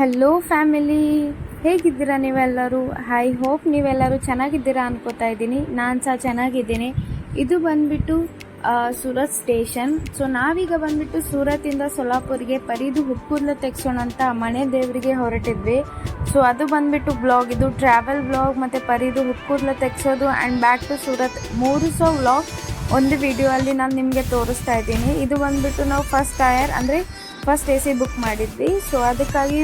Hello family, ಹೇಗಿದ್ದೀರಾ ನೀವೆಲ್ಲರೂ? I hope ನೀವೆಲ್ಲರೂ ಚೆನ್ನಾಗಿದ್ದೀರಾ ಅನ್ಕೋತಾ ಇದ್ದೀನಿ. ನಾನು ಸಹ ಚೆನ್ನಾಗಿದ್ದೀನಿ. ಇದು ಬಂದ್ಬಿಟ್ಟು ಸೂರತ್ ಸ್ಟೇಷನ್. ಸೊ ನಾವೀಗ ಬಂದ್ಬಿಟ್ಟು ಸೂರತ್ತಿಂದ ಸೊಲ್ಲಾಪುರಿಗೆ ಪರಿದು ಹುಕ್ಕೂದಲು ತೆಗ್ಸೋಣ ಅಂತ ಮನೆ ದೇವರಿಗೆ ಹೊರಟಿದ್ವಿ. ಸೊ ಅದು ಬಂದ್ಬಿಟ್ಟು ಬ್ಲಾಗ್, ಇದು ಟ್ರಾವೆಲ್ ಬ್ಲಾಗ್ ಮತ್ತು ಪರಿದು ಹುಕ್ಕೂದಲು ತೆಗ್ಸೋದು and back to Surat 3 vlog ಒಂದು ವಿಡಿಯೋ ಅಲ್ಲಿ ನಾನು ನಿಮಗೆ ತೋರಿಸ್ತಾ ಇದ್ದೀನಿ. ಇದು ಬಂದ್ಬಿಟ್ಟು ನಾವು ಫಸ್ಟ್ ಟೈರ್ ಅಂದರೆ ಫಸ್ಟ್ AC ಬುಕ್ ಮಾಡಿದ್ವಿ. ಸೊ ಅದಕ್ಕಾಗಿ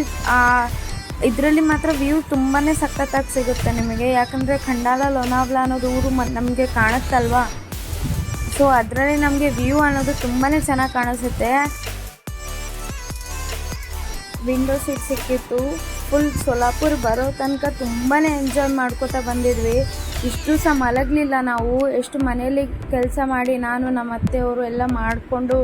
ಇದರಲ್ಲಿ ಮಾತ್ರ ವ್ಯೂ ತುಂಬಾ ಸಖತ್ತಾಗಿ ಸಿಗುತ್ತೆ ನಿಮಗೆ, ಯಾಕಂದರೆ ಖಂಡಾಲ ಲೋನಾವ್ಲಾ ಅನ್ನೋದು ಊರು ನಮಗೆ ಕಾಣುತ್ತಲ್ವಾ. ಸೊ ಅದರಲ್ಲಿ ನಮಗೆ ವ್ಯೂ ಅನ್ನೋದು ತುಂಬಾ ಚೆನ್ನಾಗಿ ಕಾಣಿಸುತ್ತೆ. ವಿಂಡೋ ಸೀಟ್ ಸಿಕ್ಕಿತ್ತು. ಫುಲ್ ಸೊಲ್ಲಾಪುರ ಬರೋ ತನಕ ತುಂಬಾ ಎಂಜಾಯ್ ಮಾಡ್ಕೋತಾ ಬಂದಿದ್ವಿ. ಇಷ್ಟು ಸಹ ಮಲಗಲಿಲ್ಲ ನಾವು. ಎಷ್ಟು ಮನೆಯಲ್ಲಿ ಕೆಲಸ ಮಾಡಿ ನಾನು ನಮ್ಮ ಅತ್ತೆಯವರು ಎಲ್ಲ ಮಾಡಿಕೊಂಡು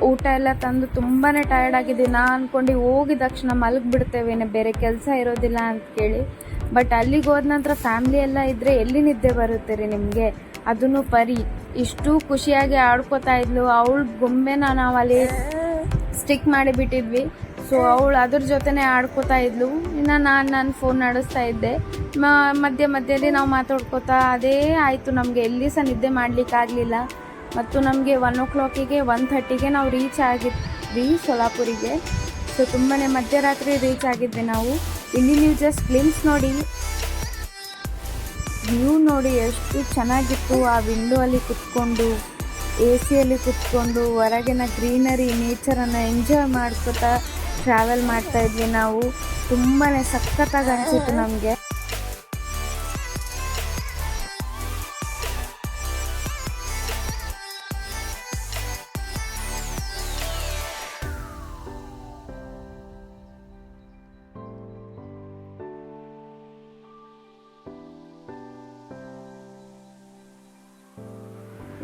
ಊಟ ಎಲ್ಲ ತಂದು ತುಂಬಾ ಟಯರ್ಡ್ ಆಗಿದ್ವಿ. ನಾನು ಅಂದ್ಕೊಂಡು ಹೋಗಿದ ತಕ್ಷಣ ಮಲಗಿಬಿಡ್ತೇವೆ, ಬೇರೆ ಕೆಲಸ ಇರೋದಿಲ್ಲ ಅಂತ ಕೇಳಿ. ಬಟ್ ಅಲ್ಲಿಗೆ ಹೋದ ನಂತರ ಫ್ಯಾಮ್ಲಿ ಎಲ್ಲ ಇದ್ದರೆ ಎಲ್ಲಿ ನಿದ್ದೆ ಬರುತ್ತೆ ರೀ ನಿಮಗೆ. ಅದನ್ನು ಪರಿ ಇಷ್ಟು ಖುಷಿಯಾಗಿ ಆಡ್ಕೋತಾ ಇದ್ಲು. ಅವಳ ಗೊಂಬೆನ ನಾವು ಅಲ್ಲಿ ಸ್ಟಿಕ್ ಮಾಡಿಬಿಟ್ಟಿದ್ವಿ. ಸೊ ಅವಳು ಅದ್ರ ಜೊತೆನೇ ಆಡ್ಕೋತಾ ಇದ್ಲು. ಇನ್ನು ನಾನು ಫೋನ್ ನಡೆಸ್ತಾ ಇದ್ದೆ. ಮಧ್ಯದಲ್ಲಿ ನಾವು ಮಾತಾಡ್ಕೋತಾ ಅದೇ ಆಯಿತು. ನಮಗೆ ಎಲ್ಲಿ ಸಹ ನಿದ್ದೆ ಮಾಡಲಿಕ್ಕಾಗಲಿಲ್ಲ. ಮತ್ತು ನಮಗೆ 1 o'clock 1:30 ನಾವು ರೀಚ್ ಆಗಿದ್ವಿ ಸೊಲ್ಲಾಪುರಿಗೆ. ಸೊ ತುಂಬಾ ಮಧ್ಯರಾತ್ರಿ ರೀಚ್ ಆಗಿದ್ವಿ ನಾವು. ಇಲ್ಲಿ ನೀವು ಜಸ್ಟ್ ಗ್ಲಿಮ್ಸ್ ನೋಡಿ, ವ್ಯೂ ನೋಡಿ ಎಷ್ಟು ಚೆನ್ನಾಗಿತ್ತು. ಆ ವಿಂಡೋ ಅಲ್ಲಿ ಕುತ್ಕೊಂಡು ACಯಲ್ಲಿ ಕುತ್ಕೊಂಡು ಹೊರಗಿನ ಗ್ರೀನರಿ ನೇಚರನ್ನು ಎಂಜಾಯ್ ಮಾಡ್ಕೋತಾ ಟ್ರಾವೆಲ್ ಮಾಡ್ತಾ ಇದ್ವಿ ನಾವು. ತುಂಬಾ ಸಖತ್ತಾಗಿ ಅನಿಸಿತ್ತು ನಮಗೆ.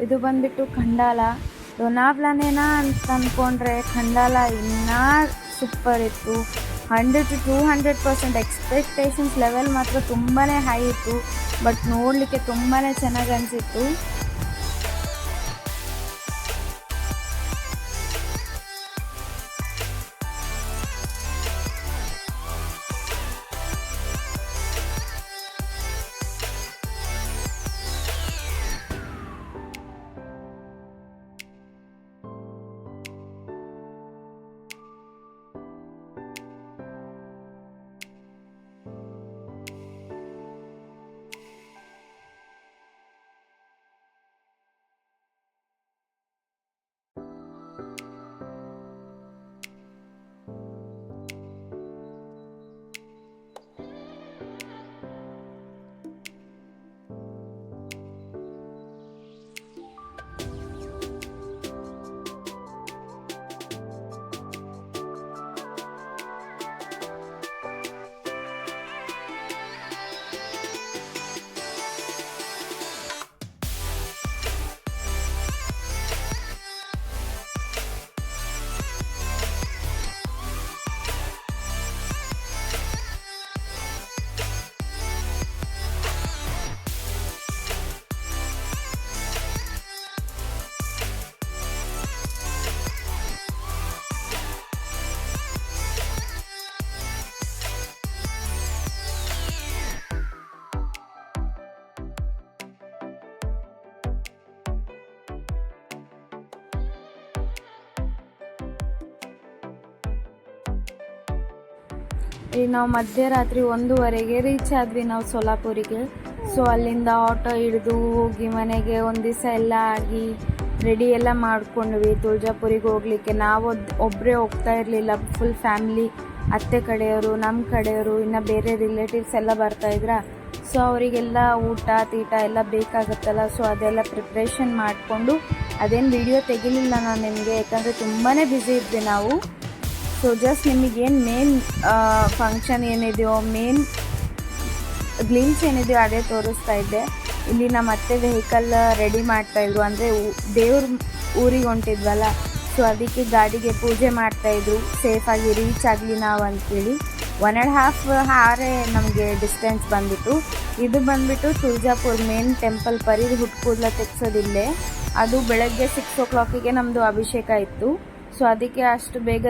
ಇದು ಬಂದ್ಬಿಟ್ಟು ಖಂಡಾಲ. ಲೋನಾವ್ಲಾನೇನಾ ಅಂತ ಅಂದ್ಕೊಂಡ್ರೆ ಖಂಡಾಲ ಇನ್ನೂ ಸೂಪರ್ ಇತ್ತು. 100 to 200% ಎಕ್ಸ್ಪೆಕ್ಟೇಷನ್ಸ್ ಲೆವೆಲ್ ಮಾತ್ರ ತುಂಬಾ ಹೈ ಇತ್ತು. ಬಟ್ ನೋಡಲಿಕ್ಕೆ ತುಂಬಾ ಚೆನ್ನಾಗಿ ಅನಿಸಿತ್ತು. ಇಲ್ಲಿ ನಾವು ಮಧ್ಯರಾತ್ರಿ 1:30 ರೀಚ್ ಆದ್ವಿ ನಾವು ಸೊಲ್ಲಾಪುರಿಗೆ. ಸೊ ಅಲ್ಲಿಂದ ಆಟೋ ಹಿಡಿದು ಹೋಗಿ ಮನೆಗೆ ಒಂದು ದಿವಸ ಎಲ್ಲ ಆಗಿ ರೆಡಿ ಎಲ್ಲ ಮಾಡ್ಕೊಂಡ್ವಿ ತುಳಜಾಪುರಿಗೆ ಹೋಗ್ಲಿಕ್ಕೆ. ನಾವು ಒಬ್ಬರೇ ಹೋಗ್ತಾ ಇರಲಿಲ್ಲ, ಫುಲ್ ಫ್ಯಾಮ್ಲಿ, ಅತ್ತೆ ಕಡೆಯವರು, ನಮ್ಮ ಕಡೆಯವರು, ಇನ್ನು ಬೇರೆ ರಿಲೇಟಿವ್ಸ್ ಎಲ್ಲ ಬರ್ತಾಯಿದ್ರ. ಸೊ ಅವರಿಗೆಲ್ಲ ಊಟ ತೀಟ ಎಲ್ಲ ಬೇಕಾಗುತ್ತಲ್ಲ. ಸೊ ಅದೆಲ್ಲ ಪ್ರಿಪ್ರೇಷನ್ ಮಾಡಿಕೊಂಡು ಅದೇನು ವಿಡಿಯೋ ತೆಗಿಲಿಲ್ಲ ನಾನು ನಿಮಗೆ, ಯಾಕಂದರೆ ತುಂಬಾ ಬ್ಯುಸಿ ಇದ್ವಿ ನಾವು. ಸೊ ಜಸ್ಟ್ ನಿಮಗೇನು ಮೇನ್ ಫಂಕ್ಷನ್ ಏನಿದೆಯೋ, ಮೇನ್ ಗ್ಲಿಮ್ಸ್ ಏನಿದೆಯೋ ಅದೇ ತೋರಿಸ್ತಾ ಇದ್ದೆ. ಇಲ್ಲಿ ನಮ್ಮ ಅತ್ತೆ ವೆಹಿಕಲ್ ರೆಡಿ ಮಾಡ್ತಾಯಿದ್ರು, ಅಂದರೆ ದೇವ್ರ ಊರಿಗೆ ಹೊಂಟಿದ್ವಲ್ಲ. ಸೊ ಅದಕ್ಕೆ ಗಾಡಿಗೆ ಪೂಜೆ ಮಾಡ್ತಾಯಿದ್ರು, ಸೇಫಾಗಿ ರೀಚ್ ಆಗಲಿ ನಾವು ಅಂಥೇಳಿ. 1.5 hour ನಮಗೆ ಡಿಸ್ಟೆನ್ಸ್ ಬಂದ್ಬಿಟ್ಟು. ಇದು ಬಂದ್ಬಿಟ್ಟು ತುಳಜಾಪುರ ಮೇನ್ ಟೆಂಪಲ್ ಪರಿದು ಹುಕ್ಕೂದಲು ತೆಗ್ಸೋದಿಲ್ಲೇ. ಅದು ಬೆಳಗ್ಗೆ 6 o'clock ನಮ್ಮದು ಅಭಿಷೇಕ ಇತ್ತು. ಸೊ ಅದಕ್ಕೆ ಅಷ್ಟು ಬೇಗ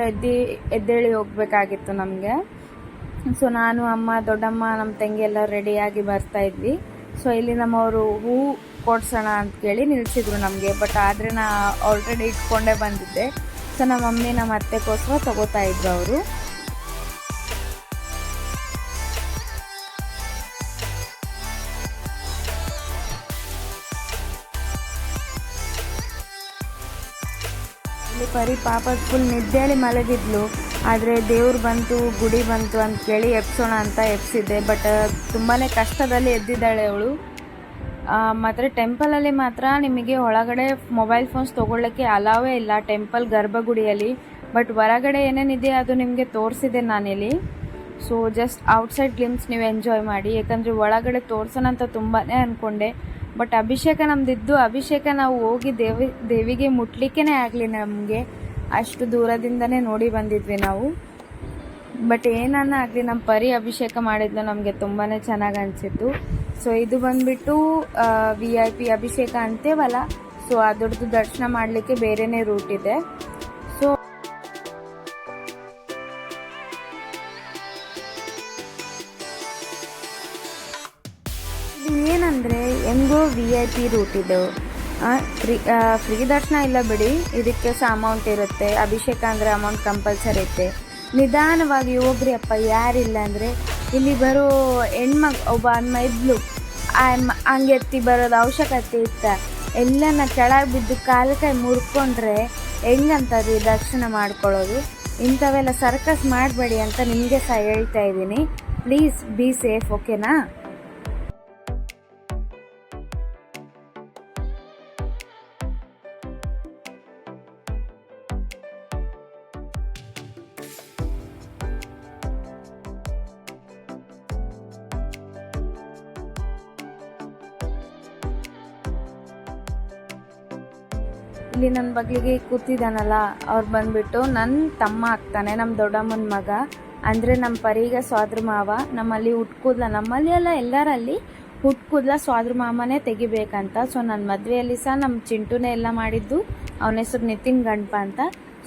ಎದ್ದೇಳಿ ಹೋಗಬೇಕಾಗಿತ್ತು ನಮಗೆ. ಸೊ ನಾನು, ಅಮ್ಮ, ದೊಡ್ಡಮ್ಮ, ನಮ್ಮ ತಂಗಿ ಎಲ್ಲ ರೆಡಿಯಾಗಿ ಬರ್ತಾಯಿದ್ವಿ. ಸೊ ಇಲ್ಲಿ ನಮ್ಮವರು ಹೂ ಕೊಡ್ಸೋಣ ಅಂತ ಕೇಳಿ ನಿಲ್ಲಿಸಿದ್ರು ನಮಗೆ. ಬಟ್ ಆದರೆ ನಾ ಆಲ್ರೆಡಿ ಇಟ್ಕೊಂಡೇ ಬಂದಿದ್ದೆ. ಸೊ ನಮ್ಮ ಮಮ್ಮಿ ನಮ್ಮ ಅತ್ತೆಗೋಸ್ಕರ ತಗೋತಾ ಇದ್ರು ಅವರು. ಇಲ್ಲಿ ಪರಿ ಪಾಪ ಫುಲ್ ನಿದ್ದೆಯಲ್ಲಿ ಮಲಗಿದ್ಲು. ಆದರೆ ದೇವ್ರು ಬಂತು, ಗುಡಿ ಬಂತು ಅಂತ ಕೇಳಿ ಎಬ್ಸೋಣ ಅಂತ ಎಬ್ಸಿದ್ದೆ. ಬಟ್ ತುಂಬಾ ಕಷ್ಟದಲ್ಲಿ ಎದ್ದಿದ್ದಾಳೆ ಅವಳು. ಮಾತ್ರ ಟೆಂಪಲಲ್ಲಿ ಮಾತ್ರ ನಿಮಗೆ ಒಳಗಡೆ ಮೊಬೈಲ್ ಫೋನ್ಸ್ ತೊಗೊಳ್ಳೋಕ್ಕೆ ಅಲಾವೇ ಇಲ್ಲ, ಟೆಂಪಲ್ ಗರ್ಭಗುಡಿಯಲ್ಲಿ. ಬಟ್ ಹೊರಗಡೆ ಏನೇನಿದೆ ಅದು ನಿಮಗೆ ತೋರಿಸಿದೆ ನಾನಿಲ್ಲಿ. ಸೊ ಜಸ್ಟ್ ಔಟ್ಸೈಡ್ ಗ್ಲಿಮ್ಸ್ ನೀವು ಎಂಜಾಯ್ ಮಾಡಿ. ಯಾಕಂದರೆ ಒಳಗಡೆ ತೋರ್ಸೋಣ ಅಂತ ತುಂಬಾ ಅಂದ್ಕೊಂಡೆ. ಬಟ್ ಅಭಿಷೇಕ ನಮ್ಮದಿದ್ದು, ಅಭಿಷೇಕ ನಾವು ಹೋಗಿ ದೇವಿಗೆ ಮುಟ್ಲಿಕ್ಕೇ ಆಗಲಿ ನಮಗೆ. ಅಷ್ಟು ದೂರದಿಂದನೇ ನೋಡಿ ಬಂದಿದ್ವಿ ನಾವು. ಬಟ್ ಏನನ್ನ ಆಗಲಿ, ನಮ್ಮ ಪರಿ ಅಭಿಷೇಕ ಮಾಡಿದ್ಲು, ನಮಗೆ ತುಂಬಾ ಚೆನ್ನಾಗಿ ಅನಿಸಿತ್ತು. ಸೊ ಇದು ಬಂದುಬಿಟ್ಟು VIP ಅಭಿಷೇಕ ಅಂತೇವಲ್ಲ, ಸೊ ಅದರದ್ದು ದರ್ಶನ ಮಾಡಲಿಕ್ಕೆ ಬೇರೆಯೇ ರೂಟ್ ಇದೆ. ಸೊ ಏನಂದರೆ ಹೆಂಗೋ VIP ರೂಟ್ ಇದೆ. ಫ್ರೀ ದರ್ಶನ ಇಲ್ಲ ಬಿಡಿ, ಇದಕ್ಕೆ ಸಹ ಅಮೌಂಟ್ ಇರುತ್ತೆ. ಅಭಿಷೇಕ ಅಂದರೆ ಅಮೌಂಟ್ ಕಂಪಲ್ಸರಿ ಇರುತ್ತೆ. ನಿಧಾನವಾಗಿ ಹೋಗ್ರಿ ಅಪ್ಪ, ಯಾರಿಲ್ಲ ಅಂದರೆ. ಇಲ್ಲಿ ಬರೋ ಒಬ್ಬ ಅಮ್ಮ ಇದ್ಲು, ಹಂಗೆ ಎತ್ತಿ ಬರೋದು ಅವಶ್ಯಕತೆ ಇತ್ತ? ಎಲ್ಲನ ಕೆಳಗೆ ಬಿದ್ದು ಕಾಲು ಕೈ ಮುರ್ಕೊಂಡ್ರೆ ಹೆಂಗಂತದ್ರಿ ದರ್ಶನ ಮಾಡ್ಕೊಳ್ಳೋದು? ಇಂಥವೆಲ್ಲ ಸರ್ಕಸ್ ಮಾಡಬೇಡಿ ಅಂತ ನಿಮಗೆ ಸಹ ಹೇಳ್ತಾ ಇದ್ದೀನಿ. ಪ್ಲೀಸ್ ಬಿ ಸೇಫ್, ಓಕೆನಾ? ಇಲ್ಲಿ ನನ್ನ ಬಗ್ಲಿಗೆ ಕೂತಿದ್ದಾನಲ್ಲ, ಅವ್ರು ಬಂದ್ಬಿಟ್ಟು ನನ್ನ ತಮ್ಮ ಆಗ್ತಾನೆ, ನಮ್ಮ ದೊಡ್ಡಮ್ಮನ ಮಗ. ಅಂದರೆ ನಮ್ಮ ಪರಿಗೆ ಸೋದ್ರ ಮಾವ. ನಮ್ಮಲ್ಲಿ ಹುಟ್ಕೂದ್ಲ, ನಮ್ಮಲ್ಲಿ ಎಲ್ಲ ಎಲ್ಲರಲ್ಲಿ ಹುಟ್ಕೂದ್ಲ ಸೋದ್ರ ಮಾಮನೇ ತೆಗಿಬೇಕಂತ. ಸೊ ನನ್ನ ಮದುವೆಯಲ್ಲಿ ಸಹ ನಮ್ಮ ಚಿಂಟುನೇ ಎಲ್ಲ ಮಾಡಿದ್ದು. ಅವನ ಹೆಸರು ನಿತಿನ್ ಗಣಪ ಅಂತ.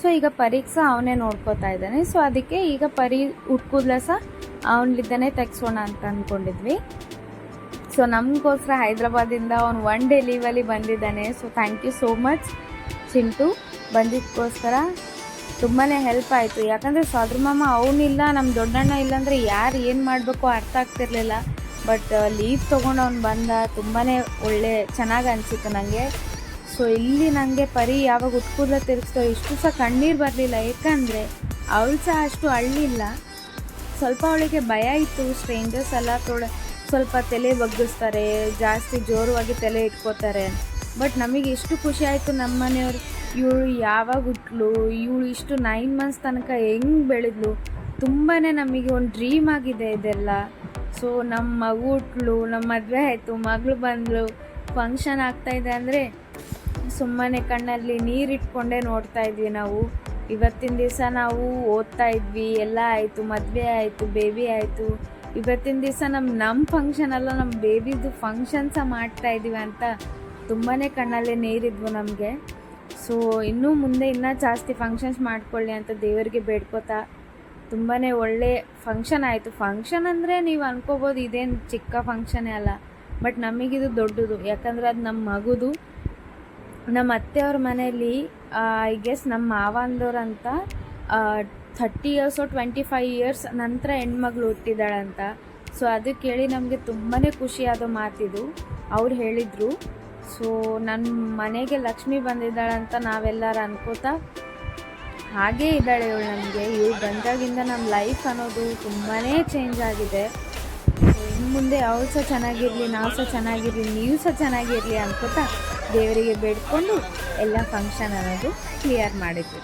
ಸೊ ಈಗ ಪರಿಗೆ ಸಹ ಅವನೇ ನೋಡ್ಕೋತಾ ಇದ್ದಾನೆ. ಸೊ ಅದಕ್ಕೆ ಈಗ ಪರಿ ಹುಟ್ಕೂದ್ಲ ಸಹ ಅವನಿದ್ದಾನೆ ತೆಗ್ಸೋಣ ಅಂತ ಅಂದ್ಕೊಂಡಿದ್ವಿ. ಸೊ ನಮಗೋಸ್ಕರ ಹೈದ್ರಾಬಾದಿಂದ ಅವ್ನು 1 ಡೇ ಲೀವಲ್ಲಿ ಬಂದಿದ್ದಾನೆ. So thank you so much Chintu, ಬಂದಿದ್ದಕ್ಕೋಸ್ಕರ ತುಂಬಾ ಹೆಲ್ಪ್ ಆಯಿತು. ಯಾಕಂದರೆ ಸೋದ್ರ ಮಾಮ ಅವನಿಲ್ಲ, ನಮ್ಮ ದೊಡ್ಡಣ್ಣ ಇಲ್ಲಾಂದರೆ ಯಾರು ಏನು ಮಾಡಬೇಕು ಅರ್ಥ ಆಗ್ತಿರ್ಲಿಲ್ಲ. ಬಟ್ ಲೀವ್ ತೊಗೊಂಡು ಅವ್ನು ಬಂದ, ತುಂಬಾ ಚೆನ್ನಾಗಿ ಅನಿಸಿತ್ತು ನನಗೆ. ಸೊ ಇಲ್ಲಿ ನನಗೆ ಪರಿ ಯಾವಾಗ ಹುಟ್ಕೂದಲ ತಿರುಗಿಸ್ತೋ ಇಷ್ಟು ಸಹ ಕಣ್ಣೀರು ಬರಲಿಲ್ಲ. ಯಾಕಂದರೆ ಅವಳು ಸಹ ಅಷ್ಟು ಅಳ್ಳಿಲ್ಲ. ಸ್ವಲ್ಪ ಅವಳಿಗೆ ಭಯ ಇತ್ತು, ಸ್ಟ್ರೇಂಜರ್ಸ್ ಎಲ್ಲ ಸ್ವಲ್ಪ ತಲೆ ಬಗ್ಗಿಸ್ತಾರೆ, ಜಾಸ್ತಿ ಜೋರವಾಗಿ ತಲೆ ಇಟ್ಕೋತಾರೆ. ಬಟ್ ನಮಗೆ ಎಷ್ಟು ಖುಷಿ ಆಯಿತು, ನಮ್ಮ ಮನೆಯವ್ರು ಇವಳು ಯಾವಾಗ ಹುಟ್ಲು, ಇವಳು ಇಷ್ಟು 9 ಮಂತ್ಸ್ ತನಕ ಹೆಂಗೆ ಬೆಳೆದ್ಲು, ತುಂಬಾ ನಮಗೆ ಒಂದು ಡ್ರೀಮ್ ಆಗಿದೆ ಇದೆಲ್ಲ. ಸೊ ನಮ್ಮ ಮಗು ಹುಟ್ಲು, ನಮ್ಮ ಮದುವೆ ಆಯಿತು, ಮಗಳು ಬಂದಳು, ಫಂಕ್ಷನ್ ಆಗ್ತಾಯಿದೆ ಅಂದರೆ ಸುಮ್ಮನೆ ಕಣ್ಣಲ್ಲಿ ನೀರಿಟ್ಕೊಂಡೇ ನೋಡ್ತಾ ಇದ್ವಿ ನಾವು. ಇವತ್ತಿನ ದಿವಸ ನಾವು ಓದ್ತಾ ಇದ್ವಿ, ಎಲ್ಲ ಆಯಿತು, ಮದುವೆ ಆಯಿತು, ಬೇಬಿ ಆಯಿತು. ಇವತ್ತಿನ ದಿವಸ ನಮ್ಮ ಫಂಕ್ಷನ್ ಅಲ್ಲ, ನಮ್ಮ ಬೇಬಿದು ಫಂಕ್ಷನ್ ಸಹ ಮಾಡ್ತಾ ಇದ್ದೀವಿ ಅಂತ ತುಂಬಾ ಕಣ್ಣಲ್ಲೇ ನೀರಿದ್ವು ನಮಗೆ. ಸೊ ಇನ್ನೂ ಮುಂದೆ ಇನ್ನೂ ಜಾಸ್ತಿ ಫಂಕ್ಷನ್ಸ್ ಮಾಡ್ಕೊಳ್ಳಿ ಅಂತ ದೇವರಿಗೆ ಬೇಡ್ಕೋತಾ ತುಂಬಾ ಒಳ್ಳೆ ಫಂಕ್ಷನ್ ಆಯಿತು. ಫಂಕ್ಷನ್ ಅಂದರೆ ನೀವು ಅನ್ಕೋಬೋದು ಇದೇನು ಚಿಕ್ಕ ಫಂಕ್ಷನೇ ಅಲ್ಲ, ಬಟ್ ನಮಗಿದು ದೊಡ್ಡದು. ಯಾಕಂದರೆ ಅದು ನಮ್ಮ ಮಗುದು. ನಮ್ಮ ಅತ್ತೆಯವ್ರ ಮನೆಯಲ್ಲಿ ಐ ಗೆಸ್ ನಮ್ಮ ಮಾವಂದವ್ರಂತ 30 ಇಯರ್ಸ್ 25 ಇಯರ್ಸ್ ನಂತರ ಹೆಣ್ಮಗಳು ಹುಟ್ಟಿದ್ದಾಳಂತ. ಸೊ ಅದು ಕೇಳಿ ನಮಗೆ ತುಂಬಾ ಖುಷಿಯಾದ ಮಾತಿದು. ಅವ್ರು ಹೇಳಿದರು. ಸೊ ನನ್ನ ಮನೆಗೆ ಲಕ್ಷ್ಮಿ ಬಂದಿದ್ದಾಳಂತ ನಾವೆಲ್ಲರೂ ಅನ್ಕೋತಾ ಹಾಗೇ ಇದ್ದಾಳೆ ಇವಳು ನಮಗೆ. ಇವಳು ಬಂದಾಗಿಂದ ನಮ್ಮ ಲೈಫ್ ಅನ್ನೋದು ತುಂಬಾ ಚೇಂಜ್ ಆಗಿದೆ. ಸೊ ಇನ್ನು ಮುಂದೆ ಅವ್ರು ಸಹ ಚೆನ್ನಾಗಿರಲಿ, ನಾವು ಸಹ ಚೆನ್ನಾಗಿರಲಿ, ನೀವು ಸಹ ಚೆನ್ನಾಗಿರಲಿ ಅನ್ಕೋತಾ ದೇವರಿಗೆ ಬೇಡ್ಕೊಂಡು ಎಲ್ಲ ಫಂಕ್ಷನ್ ಅನ್ನೋದು ಕ್ಲಿಯರ್ ಮಾಡಿದ್ವಿ.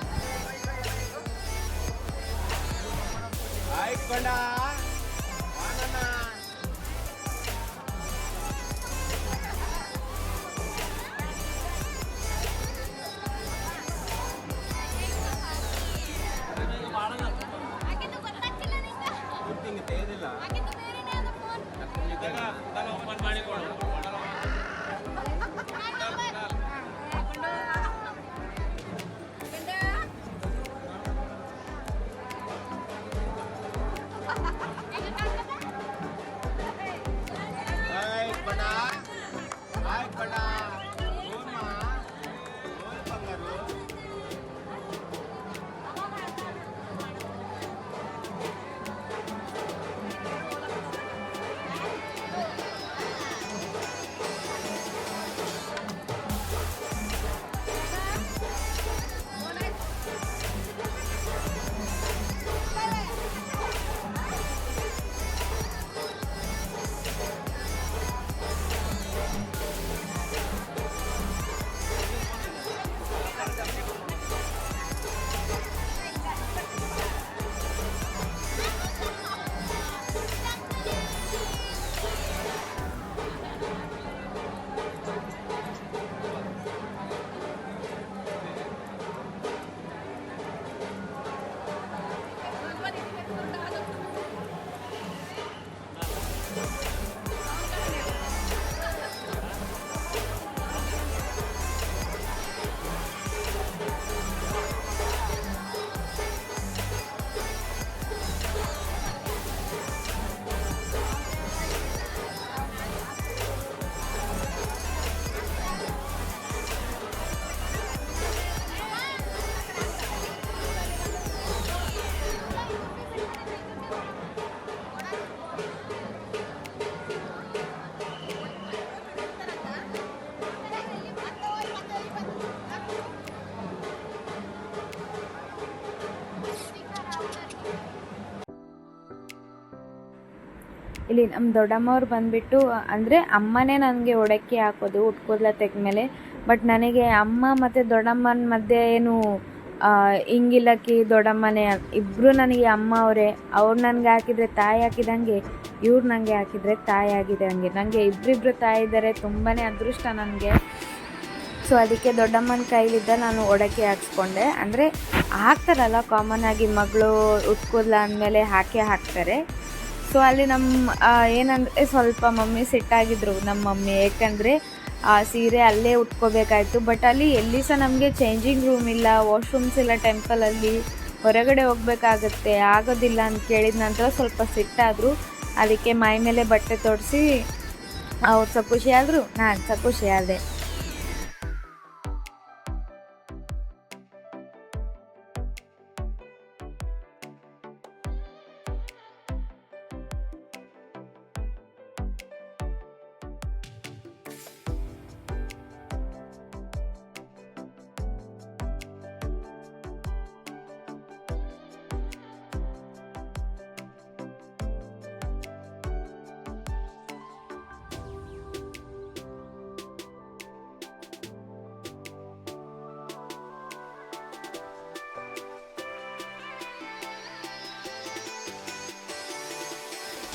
ಇಲ್ಲಿ ನಮ್ಮ ದೊಡ್ಡಮ್ಮವ್ರು ಬಂದುಬಿಟ್ಟು ಅಂದರೆ ಅಮ್ಮನೇ ನನಗೆ ಒಡಕ್ಕೆ ಹಾಕೋದು ಉಟ್ಕೋದ್ಲ ತೆಗೆದ್ಮೇಲೆ. ಬಟ್ ನನಗೆ ಅಮ್ಮ ಮತ್ತು ದೊಡ್ಡಮ್ಮನ ಮಧ್ಯೆ ಏನು ಹಿಂಗಿಲ್ಲಕ್ಕಿ ದೊಡ್ಡಮ್ಮನೇ ಇಬ್ಬರು ನನಗೆ ಅಮ್ಮ ಅವರೇ. ಅವ್ರು ನನಗೆ ಹಾಕಿದರೆ ತಾಯಿ ಹಾಕಿದಂಗೆ, ಇವ್ರು ನನಗೆ ಹಾಕಿದರೆ ತಾಯಿ ಆಗಿದೆ ಹಂಗೆ. ನನಗೆ ಇಬ್ಬರಿಬ್ಬರು ತಾಯಿ ಇದ್ದಾರೆ, ತುಂಬಾ ಅದೃಷ್ಟ ನನಗೆ. ಸೊ ಅದಕ್ಕೆ ದೊಡ್ಡಮ್ಮನ ಕೈಲಿದ್ದ ನಾನು ಒಡಕ್ಕೆ ಹಾಕ್ಸ್ಕೊಂಡೆ. ಅಂದರೆ ಹಾಕ್ತಾರಲ್ಲ ಕಾಮನ್ ಆಗಿ ಮಗಳು ಉಟ್ಕೋದ್ಲ ಅಂದಮೇಲೆ ಹಾಕ್ತಾರೆ. ಸೊ ಅಲ್ಲಿ ನಮ್ಮ ಏನಂದರೆ ಸ್ವಲ್ಪ ಮಮ್ಮಿ ಸಿಟ್ಟಾಗಿದ್ರು ನಮ್ಮ ಮಮ್ಮಿ, ಏಕೆಂದರೆ ಆ ಸೀರೆ ಅಲ್ಲೇ ಉಟ್ಕೋಬೇಕಾಯ್ತು. ಬಟ್ ಅಲ್ಲಿ ಎಲ್ಲಿ ಸಹ ನಮಗೆ ಚೇಂಜಿಂಗ್ ರೂಮ್ ಇಲ್ಲ, ವಾಶ್ರೂಮ್ಸ್ ಇಲ್ಲ, ಟೆಂಪಲಲ್ಲಿ ಹೊರಗಡೆ ಹೋಗ್ಬೇಕಾಗತ್ತೆ, ಆಗೋದಿಲ್ಲ ಅಂತ ಕೇಳಿದ ನಂತರ ಸ್ವಲ್ಪ ಸಿಟ್ಟಾದರು. ಅದಕ್ಕೆ ಮೈ ಮೇಲೆ ಬಟ್ಟೆ ತೊಡಿಸಿ ಅವ್ರು ಸಹ ಖುಷಿಯಾದರು, ನಾನು ಸಹ ಖುಷಿಯಾದೆ.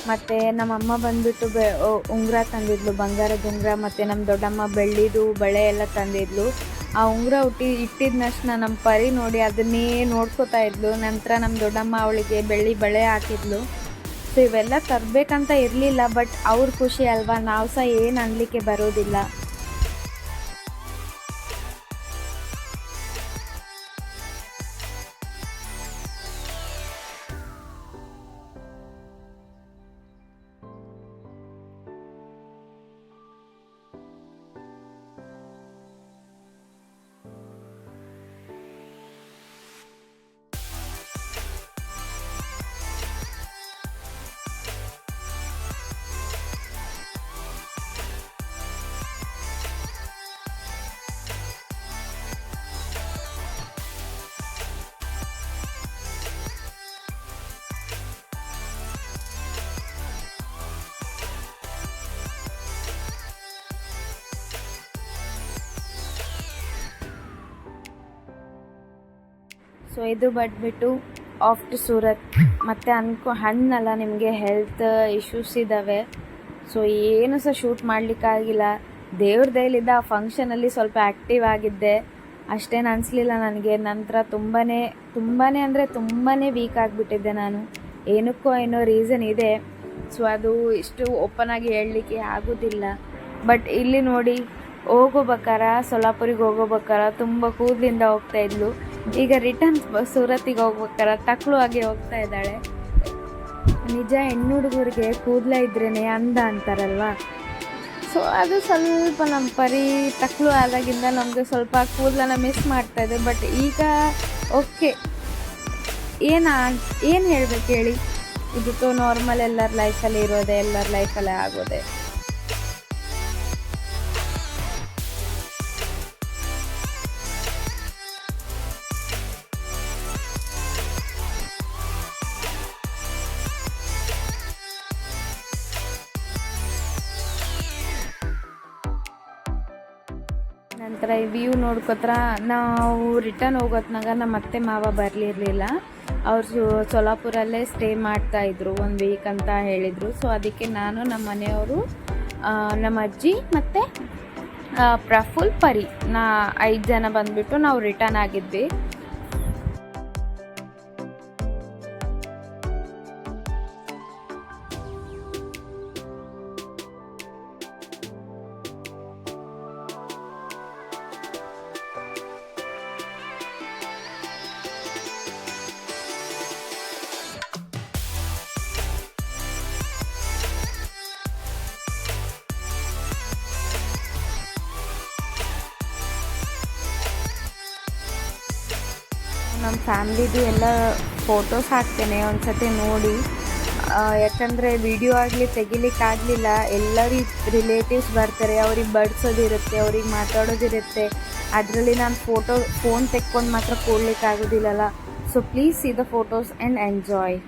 ಮತ್ತು ನಮ್ಮಮ್ಮ ಬಂದುಬಿಟ್ಟು ಉಂಗುರ ತಂದಿದ್ಲು, ಬಂಗಾರದ ಉಂಗುರ. ಮತ್ತು ನಮ್ಮ ದೊಡ್ಡಮ್ಮ ಬೆಳ್ಳಿದು ಬಳೆ ಎಲ್ಲ ತಂದಿದ್ಲು. ಆ ಉಂಗುರ ಇಟ್ಟಿದ್ನಷ್ಟು ನಮ್ಮ ಪರಿ ನೋಡಿ ಅದನ್ನೇ ನೋಡ್ಕೋತಾ ಇದ್ಲು. ನಂತರ ನಮ್ಮ ದೊಡ್ಡಮ್ಮ ಅವಳಿಗೆ ಬೆಳ್ಳಿ ಬಳೆ ಹಾಕಿದ್ಲು. ಸೊ ಇವೆಲ್ಲ ತರಬೇಕಂತ ಇರಲಿಲ್ಲ, ಬಟ್ ಅವ್ರ ಖುಷಿ ಅಲ್ವಾ, ನಾವು ಸಹ ಏನು ಅನ್ಲಿಕ್ಕೆ ಬರೋದಿಲ್ಲ. ಸೊ ಇದು ಬಂದ್ಬಿಟ್ಟು ಆಫ್ಟರ್ ಸೂರತ್. ಮತ್ತು ಹಣ್ಣಲ್ಲ, ನಿಮಗೆ ಹೆಲ್ತ್ ಇಶ್ಯೂಸ್ ಇದ್ದಾವೆ. ಸೊ ಏನು ಸಹ ಶೂಟ್ ಮಾಡಲಿಕ್ಕಾಗಿಲ್ಲ. ದೇವ್ರ ದಯಲಿದ್ದ ಆ ಫಂಕ್ಷನಲ್ಲಿ ಸ್ವಲ್ಪ ಆ್ಯಕ್ಟಿವ್ ಆಗಿದ್ದೆ, ಅಷ್ಟೇನು ಅನಿಸ್ಲಿಲ್ಲ ನನಗೆ. ನಂತರ ತುಂಬಾ ಅಂದರೆ ತುಂಬಾ ವೀಕ್ ಆಗಿಬಿಟ್ಟಿದ್ದೆ ನಾನು. ಏನಕ್ಕೋ ಏನೋ ರೀಸನ್ ಇದೆ. ಸೊ ಅದು ಇಷ್ಟು ಓಪನ್ ಆಗಿ ಹೇಳಲಿಕ್ಕೆ ಆಗೋದಿಲ್ಲ. ಬಟ್ ಇಲ್ಲಿ ನೋಡಿ, ಹೋಗೋಬೇಕಾರ ಸೊಲ್ಲಾಪುರಿಗೆ ಹೋಗೋಬೇಕಾರ ತುಂಬ ಕೂದಲಿಂದ ಹೋಗ್ತಾ ಇದ್ಲು. ಈಗ ರಿಟರ್ನ್ ಸೂರತ್ತಿಗೆ ಹೋಗ್ಬೇಕಾರ ಟಕ್ಲು ಆಗಿ ಹೋಗ್ತಾ ಇದ್ದಾಳೆ. ನಿಜ, ಹೆಣ್ಣು ಹುಡುಗರಿಗೆ ಕೂದಲ ಇದ್ರೇ ಅಂದ ಅಂತಾರಲ್ವ. ಸೊ ಅದು ಸ್ವಲ್ಪ ನಮ್ಮ ಪರಿ ಟಕ್ಲು ಆದಾಗಿಂದ ನಮಗೆ ಸ್ವಲ್ಪ ಕೂದಲನ್ನ ಮಿಸ್ ಮಾಡ್ತಾ ಇದೆ. ಬಟ್ ಈಗ ಓಕೆ, ಏನು ಹೇಳ್ಬೇಕು ಹೇಳಿ, ಇದು ನಾರ್ಮಲ್, ಎಲ್ಲರ ಲೈಫಲ್ಲಿ ಇರೋದೆ, ಎಲ್ಲರ ಲೈಫಲ್ಲೇ ಆಗೋದೆ. ನಂತರ ಈ ವ್ಯೂ ನೋಡ್ಕೋತ್ರ ನಾವು ರಿಟರ್ನ್ ಹೋಗೋತ್ನಾಗ ನಮ್ಮ ಅತ್ತೆ ಮಾವ ಬರಲಿರಲಿಲ್ಲ. ಅವರು ಸೊಲ್ಲಾಪುರಲ್ಲೇ ಸ್ಟೇ ಮಾಡ್ತಾಯಿದ್ರು 1 ವೀಕ್ ಅಂತ ಹೇಳಿದರು. ಸೊ ಅದಕ್ಕೆ ನಾನು, ನಮ್ಮ ಮನೆಯವರು, ನಮ್ಮ ಅಜ್ಜಿ ಮತ್ತು ಪ್ರಫುಲ್, ಪರಿ, 5 ಜನ ಬಂದುಬಿಟ್ಟು ನಾವು ರಿಟರ್ನ್ ಆಗಿದ್ವಿ. ನಮ್ಮ ಫ್ಯಾಮ್ಲಿದು ಎಲ್ಲ ಫೋಟೋಸ್ ಹಾಕ್ತೇನೆ, ಒಂದು ಸತಿ ನೋಡಿ. ಯಾಕಂದರೆ ವಿಡಿಯೋ ಆಗಲಿ ತೆಗಿಲಿಕ್ಕಾಗಲಿಲ್ಲ. ಎಲ್ಲರೂ ರಿಲೇಟಿವ್ಸ್ ಬರ್ತಾರೆ, ಅವ್ರಿಗೆ ಬಡಿಸೋದಿರುತ್ತೆ, ಅವ್ರಿಗೆ ಮಾತಾಡೋದಿರುತ್ತೆ. ಅದರಲ್ಲಿ ನಾನು ಫೋನ್ ತೆಕ್ಕೊಂಡು ಮಾತ್ರ ಕೊಡ್ಲಿಕ್ಕಾಗೋದಿಲ್ಲಲ್ಲ. So please see the photos and enjoy.